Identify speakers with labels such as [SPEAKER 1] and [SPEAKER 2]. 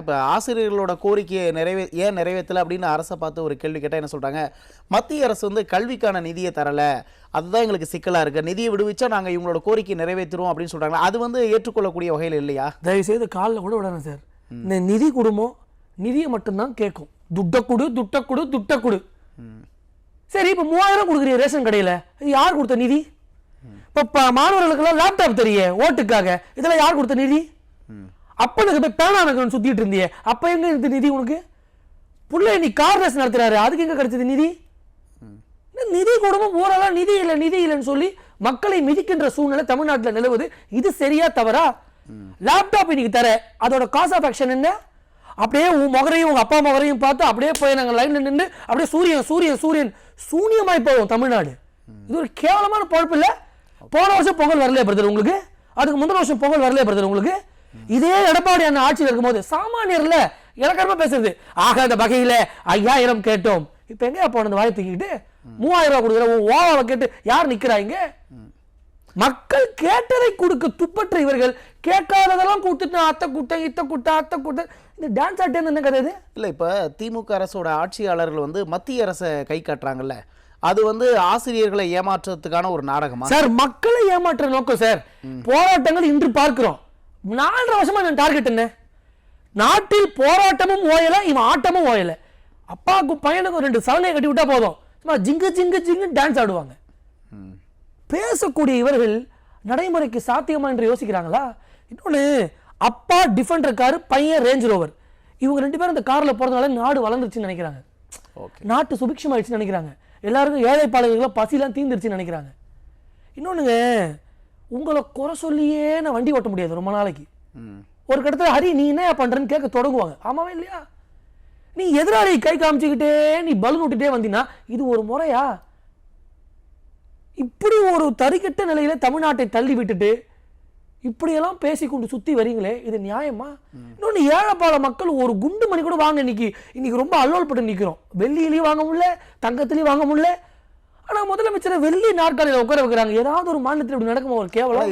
[SPEAKER 1] இப்போ ஆசிரியர்களோட கோரிக்கையை ஏன் நிறைவேற்றலை அப்படின்னு அரசை பார்த்து ஒரு கேள்வி கேட்டால் என்ன சொல்கிறாங்க, மத்திய அரசு வந்து கல்விக்கான நிதியை தரலை, அதுதான் எங்களுக்கு சிக்கலாக இருக்குது, நிதியை விடுவிச்சா நாங்கள் இவங்களோட கோரிக்கையை நிறைவேற்றுவோம் அப்படின்னு சொல்கிறாங்க. அது வந்து ஏற்றுக்கொள்ளக்கூடிய வகையில் இல்லையா?
[SPEAKER 2] தயவுசெய்து காலில் கூட விடணும் சார். இந்த நிதி குடும்பம் நிதியை மட்டும்தான் கேட்கும். துட்டை கொடு. சரி, இப்போ 3000 கொடுக்குறீங்க ரேஷன் கடையில், யார் கொடுத்த நிதி? இப்போ மாணவர்களுக்கெல்லாம் லேப்டாப் தெரிய ஓட்டுக்காக, இதெல்லாம் யார் கொடுத்த நிதி? அப்பனுக்கு போய் பேனா வைக்கணும்னு சுத்திட்டு இருந்தியே, அப்ப எங்க இருந்து நிதி உனக்கு? புள்ள நீ கார் ரேஸ் நடத்துறாரு, அதுக்கு எங்க கிடைச்சது நிதி? நிதி குடும்பம் ஊரெல்லாம் நிதி இல்லைன்னு சொல்லி மக்களை மிதிக்கின்ற சூழ்நிலை தமிழ்நாட்டில் நிலவுது. இது சரியா தவறா? லேப்டாப் இன்னைக்கு தர, அதோட காஸ் ஆஃப் ஆக்ஷன் என்ன? அப்படியே உன் மகரையும் உங்க அப்பா மகரையும் பார்த்து அப்படியே போய் நாங்கள் லைன்ல நின்று அப்படியே சூரியன் சூனியமாய் போவோம் தமிழ்நாடு. இது ஒரு கேவலமான பொழப்பு இல்ல? போன வருஷம் பொங்கல் வரலையே பிரதர் உங்களுக்கு? அதுக்கு முந்தின வருஷம் பொங்கல் வரலையே பிரதர் உங்களுக்கு? இதே எடப்பாடி அண்ணா ஆட்சியில் இருக்கும்போது சாமானியர்ல இலக்கணமா பேசுறது, ஆக அந்த வகையில 5000 கேட்டோம். இப்ப எங்க போன வாய் தூக்கிட்டு 3000 ரூபாய் கொடுக்குற ஓவாவை கேட்டு யார் நிக்கிறாங்க? மக்கள் கேட்டதை கொடுக்க துப்பற்ற இவர்கள் கேட்காததெல்லாம் கொடுத்துட்டு அத்தை கூட்ட இந்த டான்ஸ் ஆட்டே என்ன கதை?
[SPEAKER 1] இல்ல, இப்ப திமுக அரசோட ஆட்சியாளர்கள் வந்து மத்திய அரசை கை காட்டுறாங்கல்ல, அது வந்து ஆசிரியர்களை ஏமாற்றுறதுக்கான ஒரு நாடகமா
[SPEAKER 2] சார்? மக்களை ஏமாற்ற நோக்கம் சார். போராட்டங்கள் இன்று பார்க்கிறோம். 4.5 வருஷமா நான் டார்கெட் என்ன? நாட்டில் போராட்டமும் ஓயல, இவன் ஆட்டமும் ஓயல. அப்பாவுக்கும் பையனுக்கும் 2 சலனையை கட்டி விட்டா போதும், சும்மா ஜிங்கு டான்ஸ் ஆடுவாங்க. பேசக்கூடிய இவர்கள் நடைமுறைக்கு சாத்தியமா என்று யோசிக்கிறாங்களா? இன்னொன்னு, அப்பா டிஃபெண்டர் கார், பையன் ரேஞ்ச் ரோவர், இவங்க 2 பேரும் இந்த கார்ல போறதுனால நாடு வளர்ந்துருச்சுன்னு நினைக்கிறாங்க, நாட்டு சுபிக்ஷமாயிடுச்சுன்னு நினைக்கிறாங்க, எல்லாருக்கும் ஏழை பாளையங்கள பசிலாம் தீந்துருச்சுன்னு நினைக்கிறாங்க. இன்னொன்னுங்க, உங்களை குறை சொல்லியே நான் வண்டி ஓட்ட முடியாது ரொம்ப நாளைக்கு. ஒரு கட்டத்தில் ஹரி நீ என்ன பண்றன்னு கேட்க தொடங்குவாங்க. ஆமாவே இல்லையா? நீ எதிராளி கை காமிச்சுக்கிட்டே நீ பலூன் விட்டுட்டே வந்தீங்கன்னா இது ஒரு முறையா? இப்படி ஒரு தறிக்கட்ட நிலையில தமிழ்நாட்டை தள்ளி விட்டுட்டு இப்படியெல்லாம் பேசிக்கொண்டு சுத்தி வரீங்களே, இது நியாயமா? இன்னொன்னு, ஏழைப்பாள மக்கள் ஒரு குண்டு மணி கூட வாங்க இன்னைக்கு ரொம்ப அல்லோல் பட்டு நிக்கிறோம். வெள்ளியிலையும் வாங்க முடியல, தங்கத்திலையும் வாங்க முடியல. ஆனா முதலமைச்சரை வெள்ளி நாற்காலியில உட்கார வைக்கிறாங்க. ஏதாவது ஒரு மாநிலத்தில் இப்படி நடக்குமா? ஒரு கேவலம்.